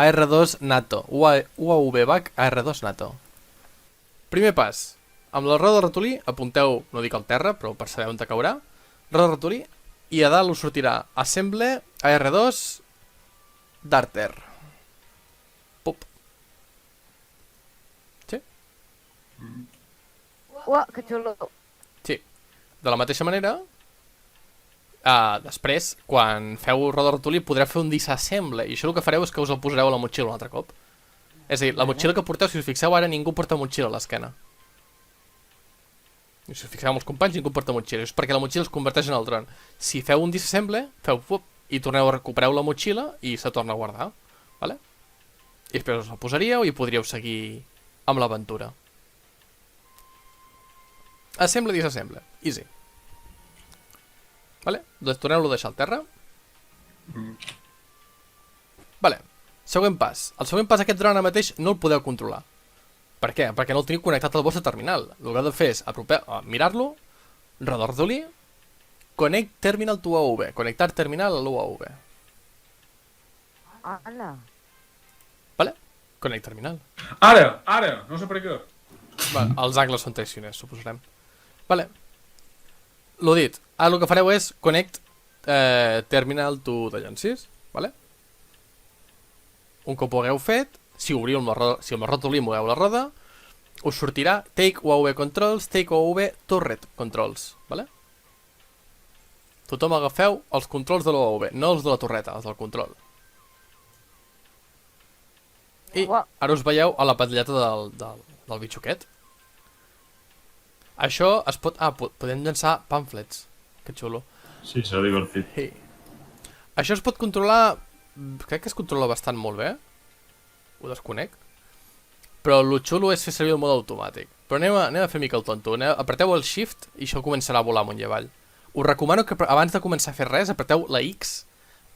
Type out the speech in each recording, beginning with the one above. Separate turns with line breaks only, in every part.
AR2 NATO. UAV back AR2 NATO. Primer pas. Amb la roda de ratolí apunteu, no dic al terra, però per saber on te caurà. Roda de ratolí i a dalt us sortirà Assemble AR2 Darter. Pup. Sí?
Uah, que xulo.
Sí. De la mateixa manera, després, quan feu roda de ratolí, podreu fer un disassemble. I això el que fareu és que us el posareu a la motxilla un altre cop. És a dir, la motxilla que porteu, si us fixeu ara, ningú porta motxilla a l'esquena. I si us fixeu amb els companys, ningú porta motxilla. És perquè la motxilla es converteix en el dron. Si feu un disassemble, feu pup, i torneu a recuperar la motxilla i se torna a guardar. Vale? I després us la posaríeu i podríeu seguir amb l'aventura. Assemble, disassemble. Easy. Vale? Doncs torneu-lo a deixar al terra. Vale. Següent pas. El següent pas, aquest dron ara mateix no el podeu controlar. Per què? Perquè no el teniu connectat al vostre terminal. El que heu de fer és mirar-lo, roda ratolí, connect terminal to UAV. Connectar terminal a l'UAV.
Hola.
Vale? Connect terminal.
Ara! No sé per què.
Vale, els angles són traicioners, suposarem. Vale. Lo dit. Ara el que fareu és connect terminal to Dallonsis. Vale? Un cop ho hagueu fet, si obriu amb el ratolí moveu la roda, us sortirà Take UAV Controls, Take UAV Turret Controls. Vale? Tothom agafeu els controls de l'UAV, no els de la torreta, els del control. I ara us veieu a la patlleta del bitxo aquest. Això es pot... podem llançar pamphlets. Que xulo.
Sí, serà divertit.
Sí. Això es pot controlar... Crec que es controla bastant molt bé. Ho desconec. Però el xulo és fer servir el mode automàtic. Però anem a fer mica el tonto. Apreteu el shift i això començarà a volar amunt i avall. Us recomano que abans de començar a fer res apreteu la X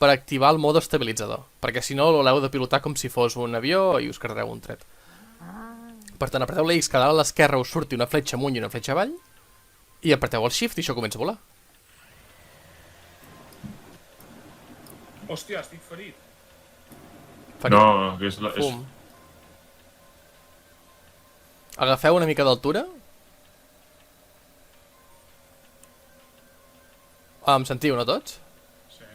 per activar el mode estabilitzador. Perquè si no l'heu de pilotar com si fos un avió i us quedareu un tret. Per tant, apreteu la X, que a dalt a l'esquerra us surti una fletxa amunt i una fletxa avall. I apreteu el shift i això comença a volar.
Hòstia, estic ferit.
Ferit.
No, que és la...
Fum. Agafeu una mica d'altura. Em sentiu, no tots?
Sí.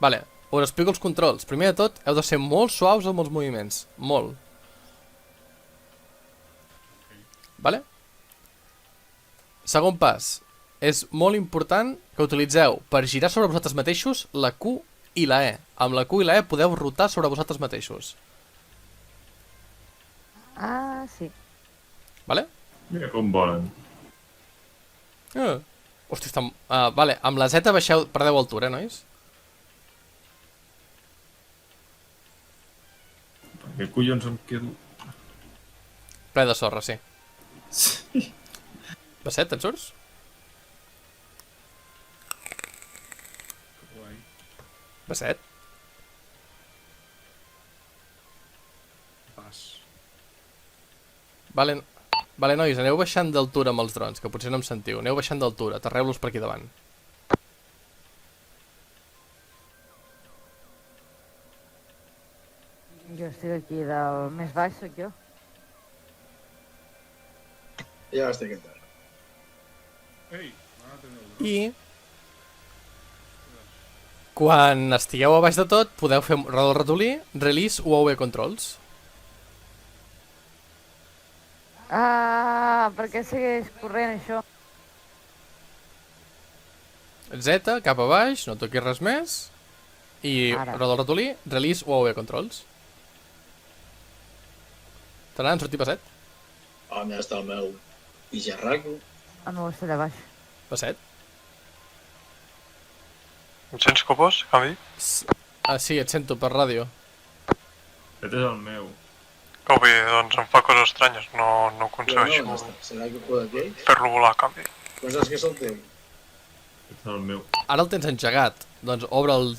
Vale, us explico els controls. Primer de tot, heu de ser molt suaus amb els moviments. Molt. Vale? Segon pas. És molt important que utilitzeu per girar sobre vosaltres mateixos la Q i la E. Amb la Q i la E podeu rotar sobre vosaltres mateixos.
Sí.
Vale?
Mira com volen.
Hosti, està... vale, amb la Z perdeu altura, nois?
Per què collons em quedo?
Ple de sorra, sí.
Sí.
Basset, te'n surts?
Guai.
Basset?
Pas.
Vale, nois, aneu baixant d'altura amb els drons, que potser no em sentiu. Aneu baixant d'altura, aterreu-los per aquí davant.
Jo estic aquí del més baix, sóc jo.
Ja estic a terra.
Ei, m'ha anat el
I... quan estigueu a baix de tot, podeu fer roda del ratolí, release UAV controls.
Per què segueix corrent això?
Z, cap a baix, no toquis res més. I
Ara.
roda del ratolí, release UAV controls. Te n'han sortit passet?
On està el meu pijarraco?
El meu està allà baix.
Passet?
Em sents, Copos? Canvi?
Sí, et sento per ràdio.
Aquest és el meu.
Oh, bé, doncs em fa coses estranyes. No
No,
aconsegueixo
serà que ho d'aquell?
fer-lo volar a canvi.
Però saps que és el teu?
Aquest és el meu.
Ara el tens engegat. Doncs obre el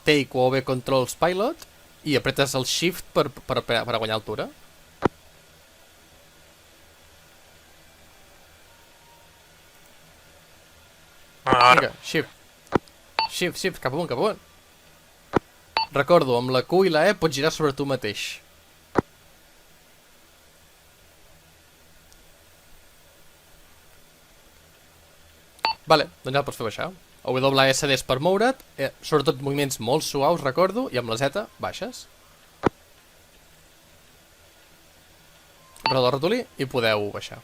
Take UAV Controls Pilot i apretes el Shift per guanyar altura.
Ara.
Vinga, Shift. Shift, cap amunt, cap amunt. Recordo, amb la Q i la E pots girar sobre tu mateix. Vale, doncs ja el pots fer baixar. El WSD és per moure't, sobretot moviments molt suaus, recordo, i amb la Z baixes. Roda el ratolí i podeu baixar.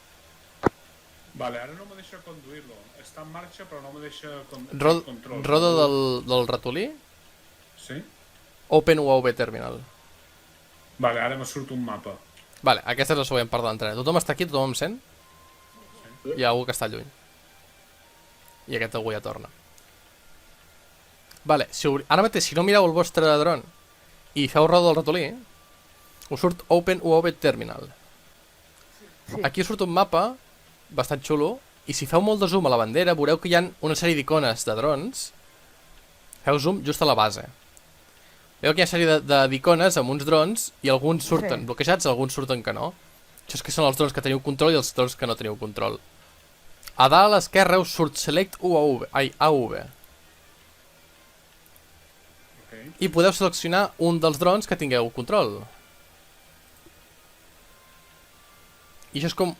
Vale, ara no me deixa conduir-lo. Està en marxa, però no me deixa control.
Roda del ratolí,
Sí?
Open UAV Terminal.
Vale, ara me surt un mapa.
Vale, aquesta és la següent part de l'entrada. Tothom està aquí, tothom em sent? Hi ha algú que està lluny. I aquest algú ja torna. Vale, ara mateix, si no mireu el vostre dron i feu roda del ratolí, us surt Open UAV Terminal.
Sí.
Aquí surt un mapa bastant xulo, i si feu molt de zoom a la bandera, veureu que hi ha una sèrie d'icones de drons. Feu zoom just a la base. Veieu que hi ha una sèrie d'icones amb uns drons, i alguns surten bloquejats, alguns surten que no. Això és que són els drons que teniu control i els drons que no teniu control. A dalt a l'esquerra us surt Select AUV.
Okay.
I podeu seleccionar un dels drons que tingueu control. I això és com,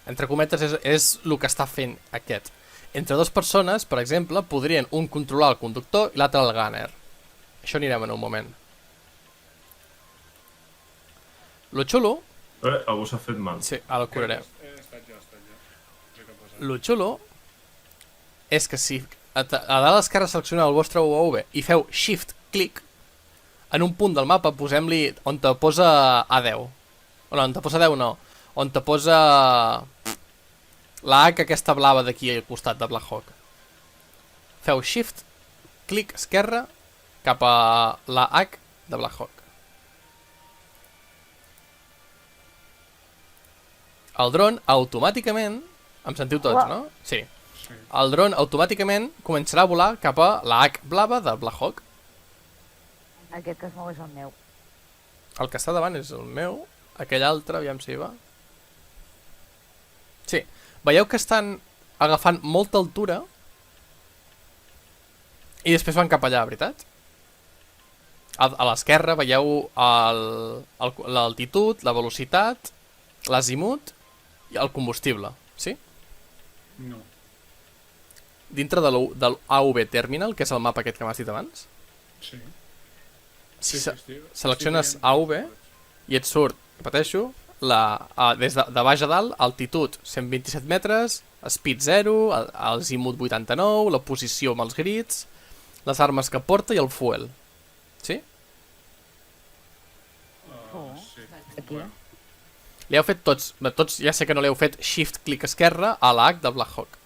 entre cometes, és el que està fent aquest. Entre dues persones, per exemple, podrien un controlar el conductor i l'altre el gunner. Això anirem en un moment. Lo xulo...
Algú s'ha fet mal.
Sí, ara el curaré.
Estat jo. No sé què passa.
Lo xulo és que si a dalt a l'esquerra seleccioneu el vostre UAV i feu shift-click, en un punt del mapa posem-li on te posa A10. O no, on te posa 10 no. On te posa la H aquesta blava d'aquí al costat de Black Hawk. Feu shift, clic esquerra, cap a la H de Black Hawk. El dron automàticament, em sentiu tots, no? Sí.
Sí.
El dron automàticament començarà a volar cap a la H blava de Black Hawk.
Aquest que es mou és el meu.
El que està davant és el meu, aquell altre, aviam si hi va. Sí, veieu que estan agafant molta altura i després van cap allà, veritat? A l'esquerra veieu l'altitud, la velocitat, l'azimut i el combustible, sí?
No.
Dintre de l'AUV Terminal, que és el mapa aquest que m'has dit abans,
Sí.
si
Estic
selecciones
veient.
AUV i et surt, repeteixo, des de baix a dalt, altitud 127 metres, speed 0, azimut 89, la posició amb els grits, les armes que porta i el fuel. Sí?
Sí.
Aquí.
Li heu fet tots, ja sé que no li heu fet shift clic esquerra a la H de Black Hawk.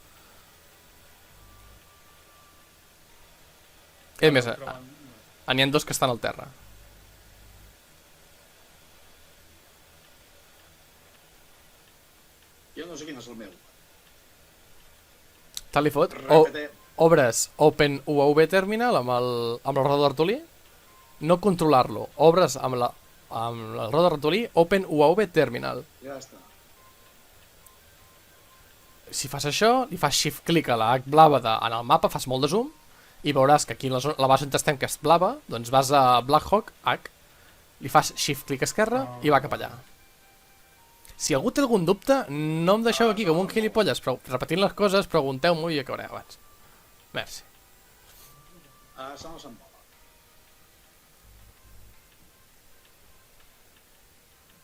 És més, n'hi ha dos que estan al terra.
Jo no sé quin és el meu.
Tal li fot?
Repeteix.
Obres Open UAV Terminal amb el roda ratolí, no controlar-lo. Obres amb el roda ratolí Open UAV Terminal.
Ja està.
Si fas això, li fas shift clic a la H blava en el mapa, fas molt de zoom, i veuràs que aquí la base on estem, que és blava, doncs vas a Black Hawk, H, li fas shift clic esquerra i va cap allà. Si algú té algun dubte, no em deixeu aquí com un gilipolles, però repetint les coses, pregunteu-m'ho i acabaré abans. Merci.
Això no se'n mola.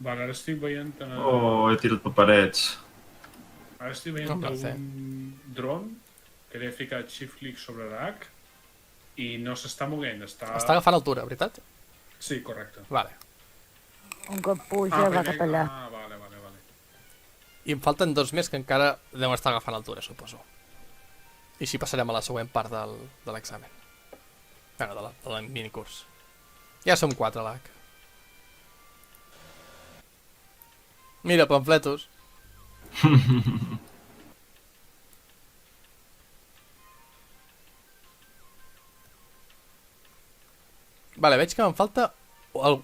Vale, ara estic veient...
Oh, he tirat paperets.
Ara estic veient
No cal fer.
un dron que li he ficat shift click sobre l'H i no s'està moguent, està...
Està agafant altura, veritat?
Sí, correcte.
Vale.
Un cop puja va cap allà.
Ah, vale.
I em falten dos més que encara deuen estar agafant altura, suposo. I així passarem a la següent part de l'examen. Bueno, de la minicurs. Ja som 4 a l'H. Mira, pamfletos. Vale, veig que me'n falta...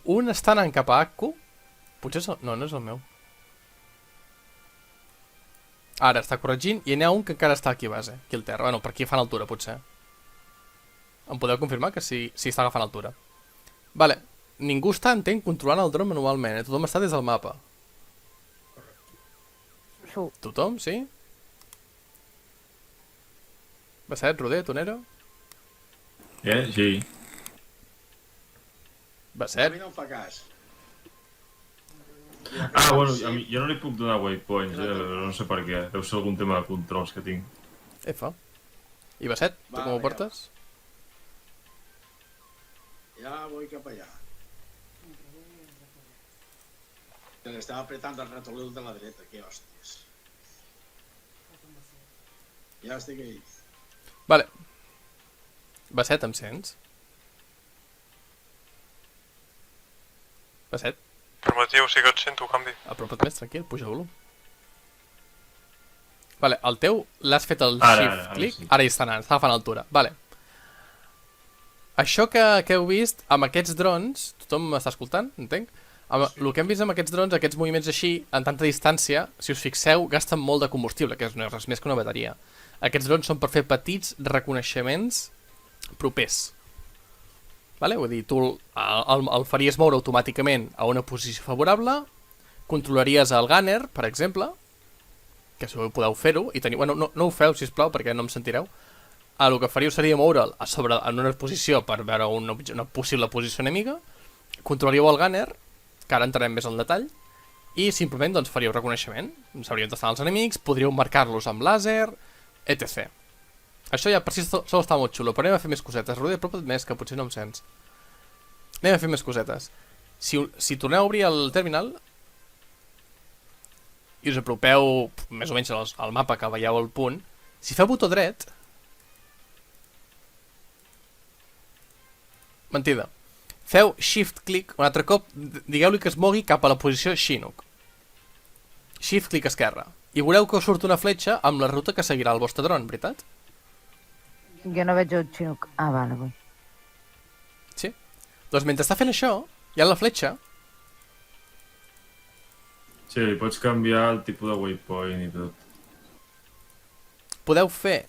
Un està anant cap a HQ. Potser és el... No, no és el meu. Ara està corregint i n'hi ha un que encara està aquí a base, aquí al terra. Bueno, per aquí fan altura, potser. Em podeu confirmar que sí està agafant altura. Vale, ningú està, entenc, controlant el dron manualment, tothom està des del mapa. Tothom, sí? Basset, Roder, Tonero?
Sí.
A
Basset?
mi no em fa cas.
Bueno, jo no li puc donar waypoints, no sé per què. Deu ser algun tema de controls que tinc.
F. I Basset, tu
Va,
com ho
vinga.
portes?
Ya voy cap allá. Que le estaba apretando el ratoleu de la dreta, que hòsties. Ja estic ahí.
Vale. Basset, em sents? Basset,
Afirmatiu, sí que et sento, canvi.
apropa't més, tranquil, puja el volum. Vale, el teu l'has fet el
Ara,
shift
ara
click,
sí.
ara hi està anant, està agafant altura. Vale. Això que heu vist amb aquests drons, tothom m'està escoltant, entenc? El que hem vist amb aquests drons, aquests moviments així, en tanta distància, si us fixeu, gasten molt de combustible, que no és res més que una bateria. Aquests drons són per fer petits reconeixements propers. Vale? Vull dir, tu el faries moure automàticament a una posició favorable, controlaries el gunner, per exemple, que si podeu fer-ho, i bueno, no ho feu, sisplau, perquè no em sentireu. El que faríeu seria moure'l a sobre en una posició per veure una possible posició enemiga, controlaríeu el gunner, que ara entrarem més en detall, i simplement doncs, faríeu reconeixement. Sabríeu on estan els enemics, podríeu marcar-los amb làser, etc. Això ja per si sol està molt xulo, però anem a fer més cosetes. Roder, apropa't més, que potser no em sents. Anem a fer més cosetes. Si torneu a obrir el terminal i us apropeu més o menys al mapa que veieu el punt, si feu botó dret, mentida, feu shift click, un altre cop digueu-li que es mogui cap a la posició Chinook. Shift click esquerra. I veureu que us surt una fletxa amb la ruta que seguirà el vostre dron, veritat?
Jo no veig el Chinook. Ah, vale, vull.
Sí. Doncs mentre està fent això, hi ha la fletxa.
Sí, li pots canviar el tipus de waypoint i tot.
Podeu fer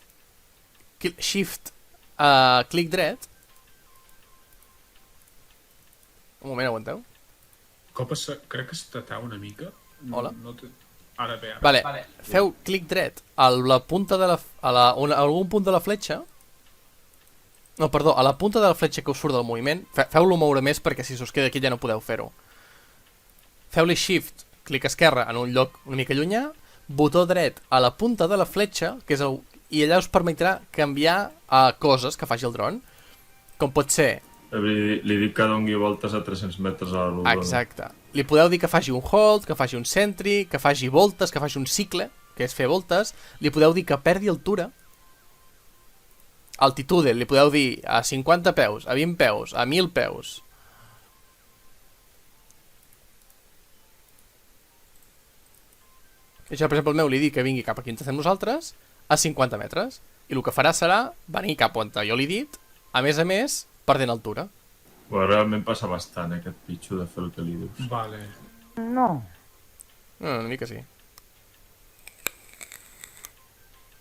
shift clic dret. Un moment, aguanteu.
Crec que es tatà una mica.
Hola.
No té... Ara bé, ara.
Vale, feu clic dret a la punta de a algun punt de la fletxa. No, perdó, a la punta de la fletxa que us surt del moviment. Feu-lo moure més perquè si us queda aquí ja no podeu fer-ho. Feu-li shift, clic esquerre en un lloc una mica llunyà, botó dret a la punta de la fletxa, que és i allà us permetrà canviar coses que faci el dron, com pot ser...
Li dic que dongui voltes a 300 metres a la rodona.
Exacte. Li podeu dir que faci un hold, que faci un sentry, que faci voltes, que faci un cicle, que és fer voltes. Li podeu dir que perdi altura. Altitude, li podeu dir a 50 peus, a 20 peus, a 1.000 peus. Això, per exemple, el meu li dic que vingui cap aquí on estem nosaltres, a 50 metres. I el que farà serà venir cap on jo li he dit, a més, perdent altura.
Bueno, realment passa bastant, aquest pitxo, de fer el que li dius.
Vale.
No.
No, una mica sí.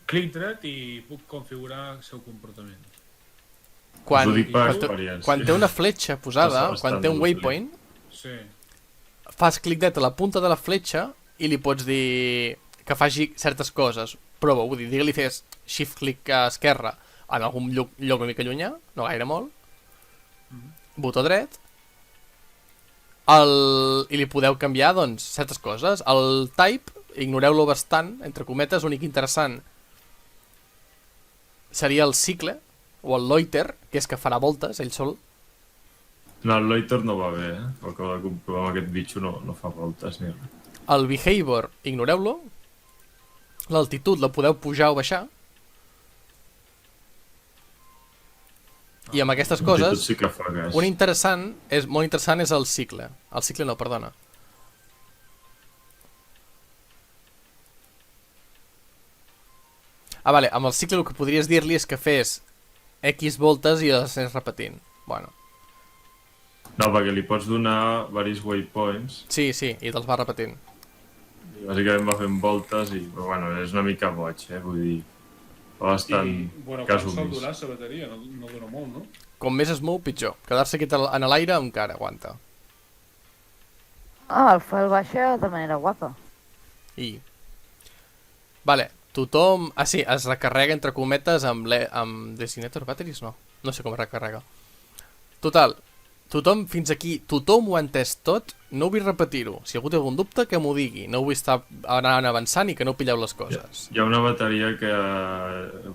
Clic dret i puc configurar el seu comportament.
Quan,
Us ho dic per
quan,
experiència.
quan té una fletxa posada,
Passa
quan
bastant
té un
útil.
waypoint,
Sí.
fas clic dret a la punta de la fletxa i li pots dir que faci certes coses. Prova, vull dir, digue-li fes shift clic a esquerra en algun lloc una mica llunyà, no gaire molt, botó dret, i li podeu canviar, doncs, certes coses. El type, ignoreu-lo bastant, entre cometes, l'únic interessant seria el cicle, o el loiter, que és que farà voltes, ell sol.
No, el loiter no va bé, el que va comprovar amb aquest bitxo no fa voltes ni res.
El behavior, ignoreu-lo. L'altitud la podeu pujar o baixar. I amb aquestes coses,
Tot sí que fa gas.
molt interessant és el cicle. El cicle no, perdona. Vale, amb el cicle el que podries dir-li és que fes X voltes i les anés repetint. Bueno,
No, perquè li pots donar varis waypoints
sí, i te'ls va repetint.
i bàsicament va fent voltes i, però bueno, és una mica boig, vull dir... Fa bastant
bueno,
cas
quan sol
omís.
durar la bateria? No dura molt, no?
Com més es mou, pitjor. Quedar-se quiet en l'aire encara aguanta.
Ah, el foil baixa de manera guapa.
I... Vale, tothom... Ah, sí, es recarrega entre cometes amb Designator Batteries, no. No sé com es recarrega. Total, tothom fins aquí, tothom ho ha entès tot, no vull repetir-ho. Si algú té algun dubte, que m'ho digui. No vull estar anant avançant i que no pilleu les coses.
Hi ha una bateria que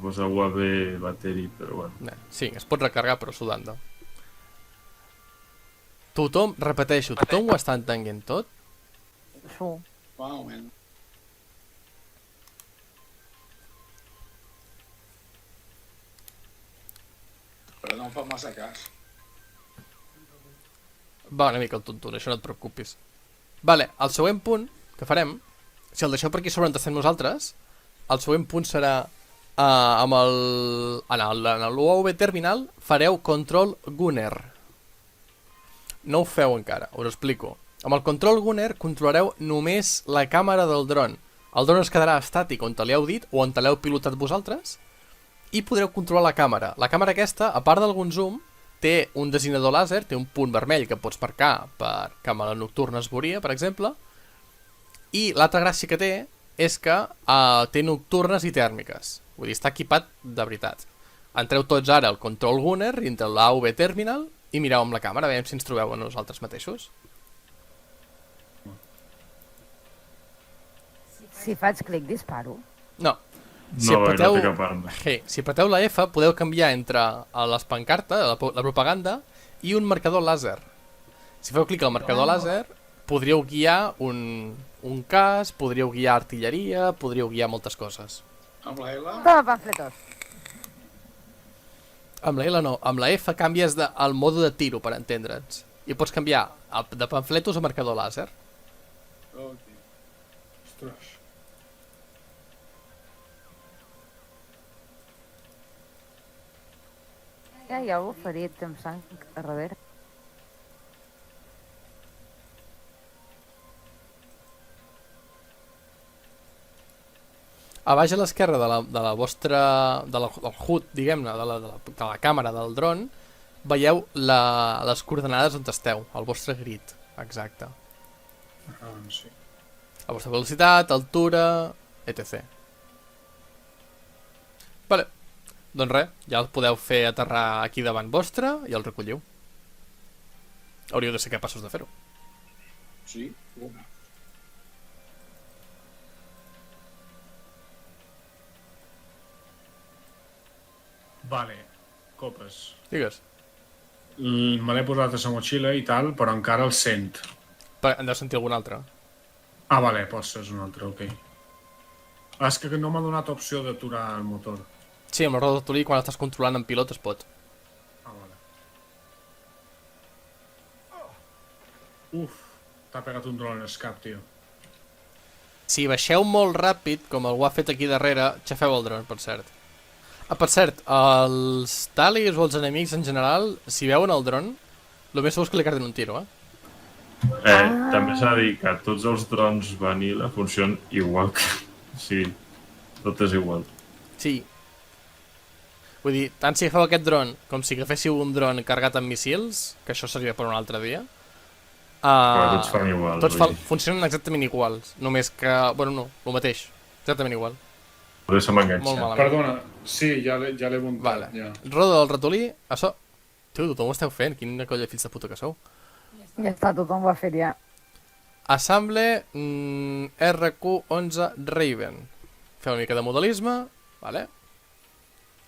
posa UAV battery, però bueno.
Sí, es pot recarregar però sudant. Tothom, repeteixo, tothom ho està entenent tot?
Su.
Va, un moment. Però no em fa massa cas.
Va una mica el tontun, això no et preocupis. Vale, el següent punt que farem, si el deixeu per aquí sobre on estem nosaltres, el següent punt serà amb en l'UAV terminal fareu control gunner. No ho feu encara, us ho explico. Amb el control gunner controlareu només la càmera del dron. El dron es quedarà estàtic on te li heu dit o on te l'heu pilotat vosaltres i podreu controlar la càmera. La càmera aquesta, a part d'algun zoom, té un designador làser, té un punt vermell que pots marcar per càmera nocturna esboria, per exemple, i l'altra gràcia que té és que té nocturnes i tèrmiques. Vull dir, està equipat de veritat. Entreu tots ara al control gunner dintre l'AV terminal i mireu amb la càmera, veiem si ens trobeu a nosaltres mateixos.
Si faig clic, disparo.
No.
No té cap arma.
Si apreteu la F podeu canviar entre les pancartes, la propaganda, i un marcador làser. Si feu clic al marcador làser, podríeu guiar un cas, podríeu guiar artilleria, podríeu guiar moltes coses.
Amb la L?
Toma, pamfletos.
Amb la L no, amb la F canvies el mode de tiro, per entendre'ns. I pots canviar de pamfletos a marcador làser.
Ok.
Ostres.
Ja hi ha algú ferit amb sang a darrere.
A baix a l'esquerra de la vostra... del HUD, diguem-ne, de la càmera del dron, veieu les coordenades on esteu, el vostre grid, exacte.
Ah, sí.
La vostra velocitat, altura, etc. Vale. Doncs res, ja el podeu fer aterrar aquí davant vostre i el recolliu. Hauríeu de ser capaços de fer-ho.
Sí? Una.
Vale, copes.
Digues.
Me l'he posat a la motxilla i tal, però encara el sent.
Hem de sentir algun altre.
Ah, vale, pues és un altre, ok. Ah, és que no m'ha donat opció d'aturar el motor.
Sí, amb la roda de Tolí, quan estàs controlant en pilot es pot.
Ah, vale. Uf, t'ha pegat un drone en escap, tio.
Si baixeu molt ràpid, com algú ha fet aquí darrere, xafeu el dron, per cert. Ah, per cert, els talis o els enemics en general, si veuen el dron, el més segur és que li carden un tiro, eh?
També s'ha de dir que tots els drons vanilla funcionen igual que... Sí, tot és igual.
Sí. Vull dir, tant si agafeu aquest dron com si agaféssiu un dron carregat amb missils, que això seria per un altre dia,
Però tots fan igual.
tots funcionen exactament iguals, només que... Bueno, no, el mateix, exactament igual.
Potser se m'enganxa.
Molt malament.
Perdona, sí, ja l'he muntat.
Vale.
Ja.
Roda del ratolí, això... Tio, tothom ho esteu fent, quina colla de fills de puta que sou.
Ja està, tothom ho ha fet ja.
Assemble RQ11 Raven. Feu una mica de modelisme, vale?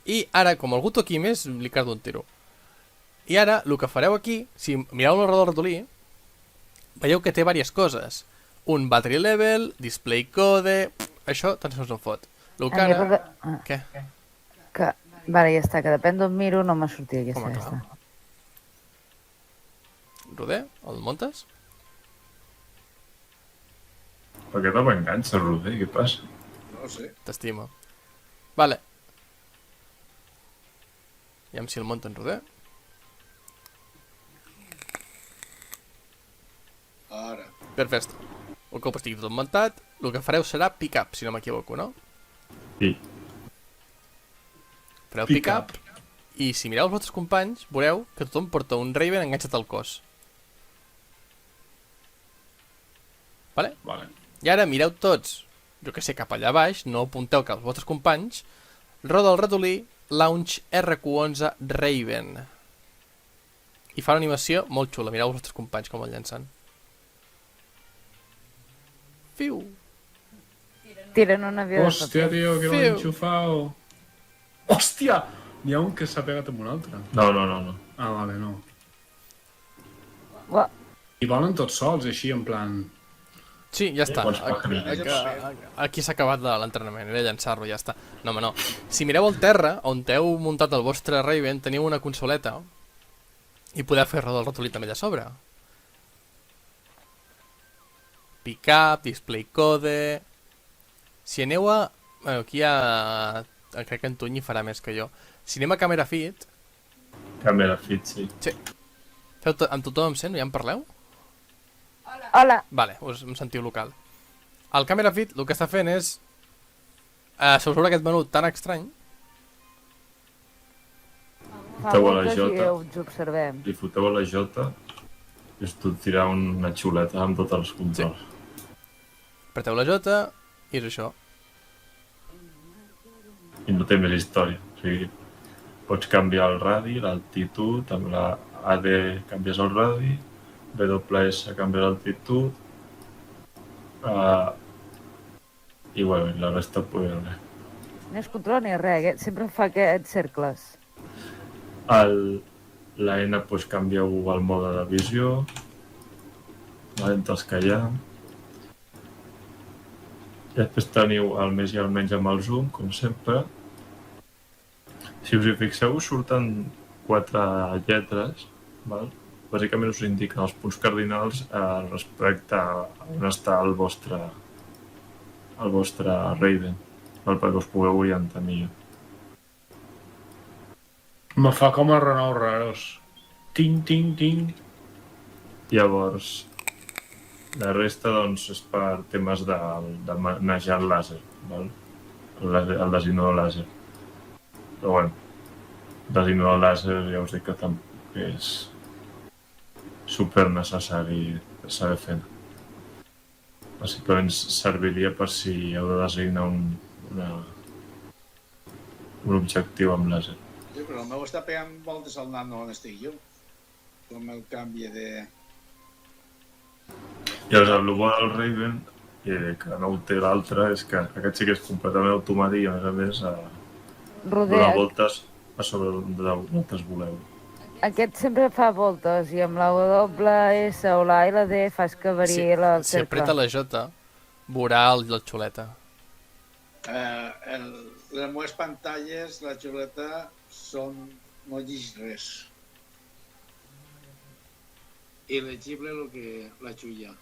I ara, com algú toqui més, li cardo un tiro. I ara, el que fareu aquí, si mireu la roda del ratolí, veieu que té diverses coses. Un battery level, display code... Això tant se us en fot. El que ara... Què?
Que... Vale, ja està, que depèn d'on miro no m'ha sortit aquesta.
Home,
Ja
clar.
està.
Roder, el muntes?
Per què te m'enganxa, Roder? Què passa?
No sé.
T'estima. Vale. Aviam si el munten, Roder.
Ara.
Perfecte. Un cop estigui tot muntat, el que fareu serà pick-up, si no m'equivoco, no?
Sí.
Fareu pick-up. I si mireu els vostres companys, veureu que tothom porta un Raven enganxat al cos. Vale?
Vale.
I ara mireu tots, jo que sé, cap allà baix, no apunteu cap als vostres companys, roda el ratolí, launch RQ11 Raven. I fa una animació molt xula, mireu els vostres companys com el llancen. Fiu!
Tiren un avió de
Hòstia,
paper.
tio, que l'he
Fiu.
enxufado. Hòstia! N'hi ha un que s'ha pegat amb un altre.
No.
Ah, vale, no.
Uah,
I volen tots sols, així, en plan...
Sí, ja està.
Bons pajarets.
Aquí s'ha acabat l'entrenament, era llançar-lo, ja està. No, home, no. Si mireu al terra, on heu muntat el vostre Raven, teniu una consoleta i podeu fer rodar el ratolí també allà a sobre. Pick-up, display code... Si aneu a... Bueno, aquí hi ha... Crec que en Tunyi farà més que jo. Si anem a Camera Fit...
Camera fit, sí.
Amb tothom em sent? Ja en parleu?
hola.
Vale, em sentiu local. El Camera Fit el que està fent és... se us obre aquest menú tan estrany.
Fa
Foteu a la
voltes i
Jota.
us observem.
Li foteu a la Jota i us tot tirar una xuleta amb tots els controls.
Apreteu la J i és això.
I no té més història. O sigui, pots canviar el radi, l'altitud, amb la AD canvies el radi, WS canvies l'altitud, i bueno, la resta pues res.
No es controla ni res, sempre fa aquests cercles.
La N pues, canvieu el mode de visió, entre els que hi ha. I després teniu el més i el menys amb el zoom, com sempre. Si us hi fixeu, surten 4 lletres, val? Bàsicament us indiquen els punts cardinals respecte a on està el vostre Raven, val? Perquè us pugueu orientar millor.
Me fa com a Renault raros. Ting, ting, ting.
Llavors, la resta doncs, és per temes de manejar el làser, val? El designador làser. Però bueno, el designador làser ja us dic que tampoc és super necessari saber fer. Bàsicament serviria per si heu de designar un objectiu amb làser.
Sí, però el meu està pegant voltes al nano on estic jo. Com el canvi de...
Llavors, el bo del Raven, que no ho té l'altre, és que aquest sí que és completament automàtic i, a més, donar
Rodea,
voltes a sobre de voltes voleu.
aquest sempre fa voltes i amb la WS o la L D fas que variï el
Si apreta
cercle.
la J, veurà la xuleta.
Les meves pantalles, la xuleta, no llig res. I legible el que la xulla.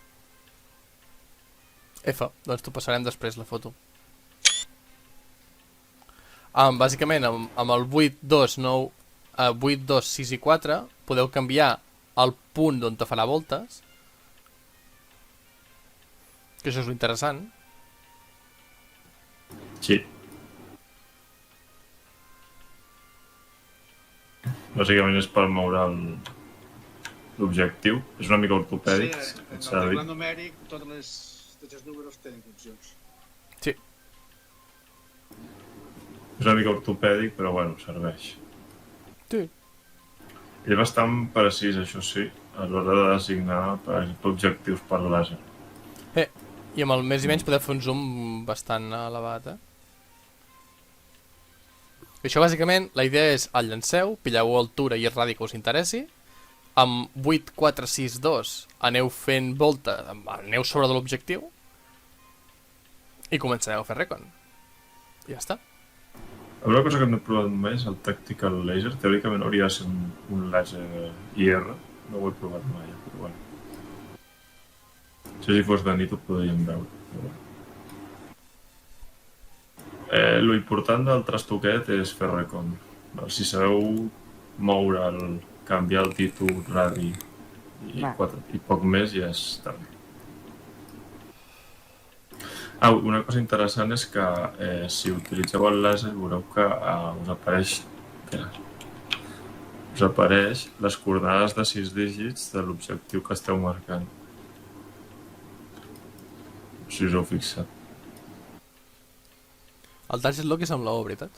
F, doncs t'ho passarem després la foto. Bàsicament, amb el 8.2.9, 8.2, 6 i 4, podeu canviar el punt d'on te farà voltes. Que això és interessant.
Sí. Bàsicament és per moure l'objectiu. És una mica ortopèdic,
Sí, en el
s'ha de
teclat
dir.
numèric tots els números tenen funcions.
Sí.
És una mica ortopèdic, però bueno, serveix.
Sí.
I és bastant precís, això sí, a l'hora de designar, per exemple, objectius per làser.
I amb el més i menys podeu fer un zoom bastant elevat, I això, bàsicament, la idea és el llanceu, pilleu altura i el radi que us interessi, amb 8, 4, 6, 2 aneu fent volta, aneu sobre de l'objectiu, i començareu a fer recon. I ja està.
Una cosa que no he provat mai és el Tactical Laser. Teòricament hauria de ser un làser IR. No ho he provat mai, però bueno. Si fos de nit ho podríem veure. Però bueno. Lo important del trastoquet és fer recon. Si sabeu moure canviar altitud, radi i poc més, ja està bé. Una cosa interessant és que si utilitzeu el làser veureu que us apareix... Espera. Us apareix les coordenades de 6 dígits de l'objectiu que esteu marcant. Si us heu fixat.
El target lock és amb la O, veritat?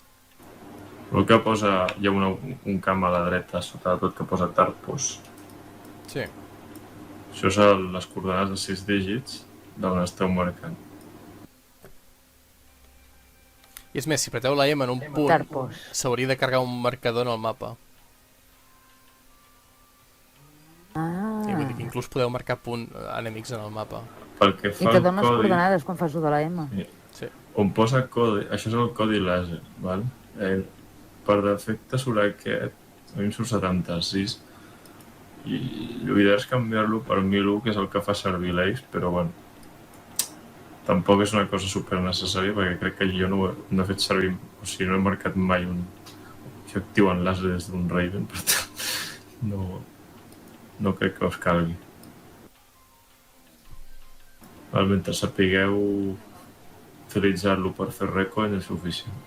El que posa... Hi ha un camp a la dreta sota de tot que posa Tarpos.
Sí.
Això són les coordenades de 6 dígits d'on esteu marcant.
I és més, si apreteu la M en un punt,
Tarpos.
s'hauria de carregar un marcador en el mapa. I vull dir que inclús podeu marcar enemics en el mapa.
Pel que
I
fa
te
al
dones
codi...
coordenades quan fas 1 de la M.
Sí.
On posa codi... Això és el codi làser, val? Per defecte surt aquest, a mi em surt 76, i l'ideal és canviar-lo per 1001, que és el que fa servir l'Ace, però bueno, tampoc és una cosa super necessària perquè crec que jo no he fet servir, o sigui, no he marcat mai un objectiu en làser des d'un Raven, per tant, no crec que us calgui. Val, mentre sapigueu utilitzar-lo per fer recoil és suficient.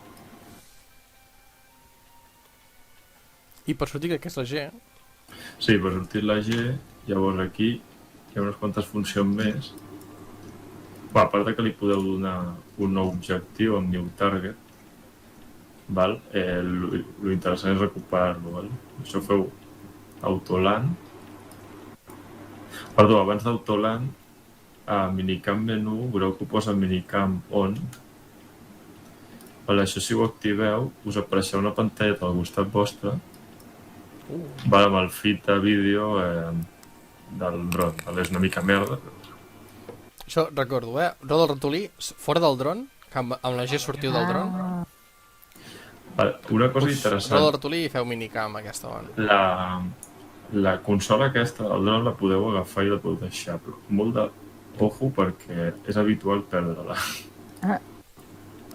I per sortir crec que és la G.
Sí, per sortir la G, llavors aquí hi ha unes quantes funcions més. A part de que li podeu donar un nou objectiu amb New Target, val? Lo interessant és recuperar-lo. Val? Això feu Autoland. Perdó, abans d'Autoland, a Minicamp menu, veureu que ho posa Minicamp on. Val, això si ho activeu, us apareixerà una pantalla al costat vostre, val, amb el feed de vídeo del dron. Val? És una mica merda, però...
Això recordo, roda el ratolí fora del dron, que amb la G sortiu del dron.
Vale, una cosa
Roda el
interessant,
ratolí i feu minicam aquesta banda.
la consola aquesta del dron la podeu agafar i la podeu deixar, però molt de ojo perquè és habitual perdre-la.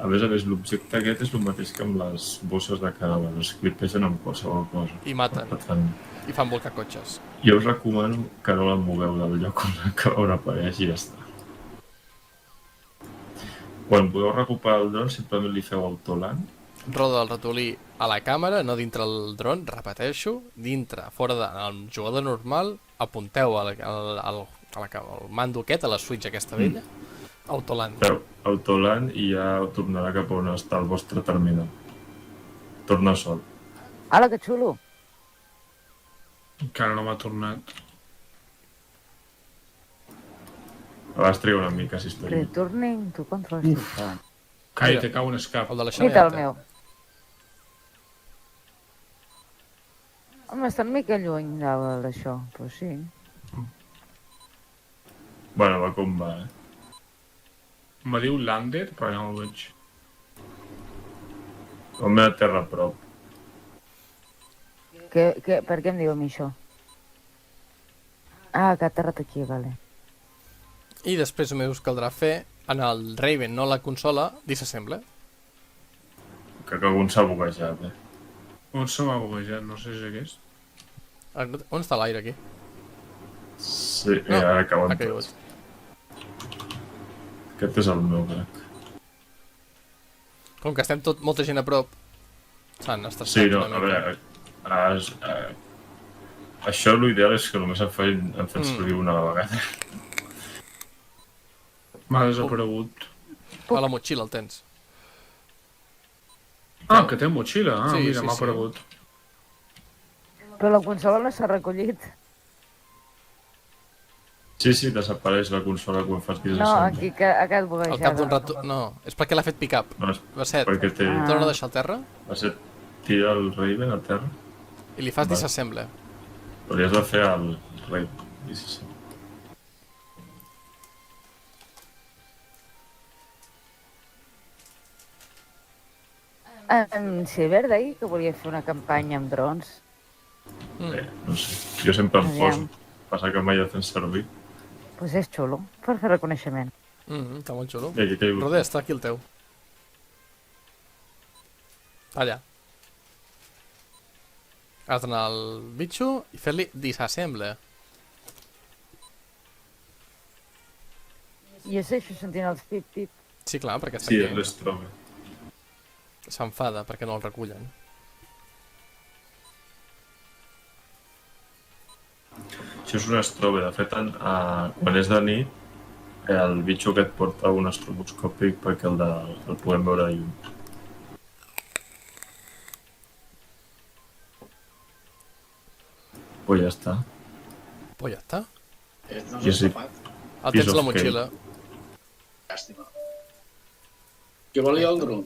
A més, l'objecte aquest és el mateix que amb les bosses de cadàver, es clipegen amb qualsevol cosa.
I maten,
Per tant,
i fan volcar cotxes.
jo us recomano que no la mogueu del lloc on apareix i ja està. Quan podeu recuperar el dron, simplement li feu Autoland.
Roda el ratolí a la càmera, no dintre el dron, repeteixo, dintre, fora del jugador normal, apunteu al mando aquest, a la switch aquesta vella, Autoland.
Feu Autoland i ja tornarà cap a on està el vostre terminal. Torna sol.
Hola, que xulo.
Encara no m'ha tornat.
Vas trigar una mica, si estoy.
Returning to control system.
Calla, te cau un escap.
El de la
Mira el
xaneta.
meu. Home, està una mica lluny d'això, però sí.
Bueno, va com va,
Me diu Landed, però no el veig.
Com a terra a prop.
Per què em diu a mi això? Ah, que ha aterrat aquí, vale.
I després només us caldrà fer, en el Raven, no la consola, disassemble.
Que algun s'ha buguejat,
On se m'ha buguejat? No sé si és.
On està l'aire aquí?
Sí,
No,
ara
ha
acaben
caigut.
tots. Aquest és el meu, crec.
Com que estem molta gent a prop, s'han estressat
Sí, no,
una
a
mica.
veure... Això l'ideal és que només em fet servir una vegada.
M'ha desaparegut.
A la motxilla el tens.
Ah, que té motxilla. Ah,
Sí,
mira,
sí,
m'ha
sí.
aparegut.
Però la consola no s'ha recollit.
Sí, desapareix la consola quan fas
No,
disassemble.
aquí que ha quedat
Al cap d'un
buguejada.
rato... No, és perquè l'ha fet pick-up.
No, és
Va ser,
perquè té...
Ah.
torna a deixar al terra
Va ser tira el Raven a terra,
i li fas
Vale.
disassemble.
però li has de fer el Raven. Disassemble.
Sí, Ver deia que volia fer una campanya amb drons.
No sé, jo sempre em
Aviam.
poso. Passa que mai el fem servir.
Pues és xulo, per fer reconeixement.
Està molt xulo.
I aquí caigut.
Roder, està aquí el teu. Allà. Has d'anar al bitxo i fer-li disassemble.
I és això sentint els pip-pip.
Sí, clar, perquè està
Sí,
aquí.
l'estrove.
S'enfada perquè no el recullen.
Això és un estrobe. De fet, quan és de nit, el bitxo aquest porta un estroboscòpic perquè el puguem veure de llum. Pues ja està.
Pues ja està.
No
Sí,
s'ha
sí.
tapat.
El
Piece
tens a la
of
motxilla.
Llàstima. Què volia el dron?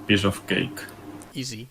Piece of cake.
Easy.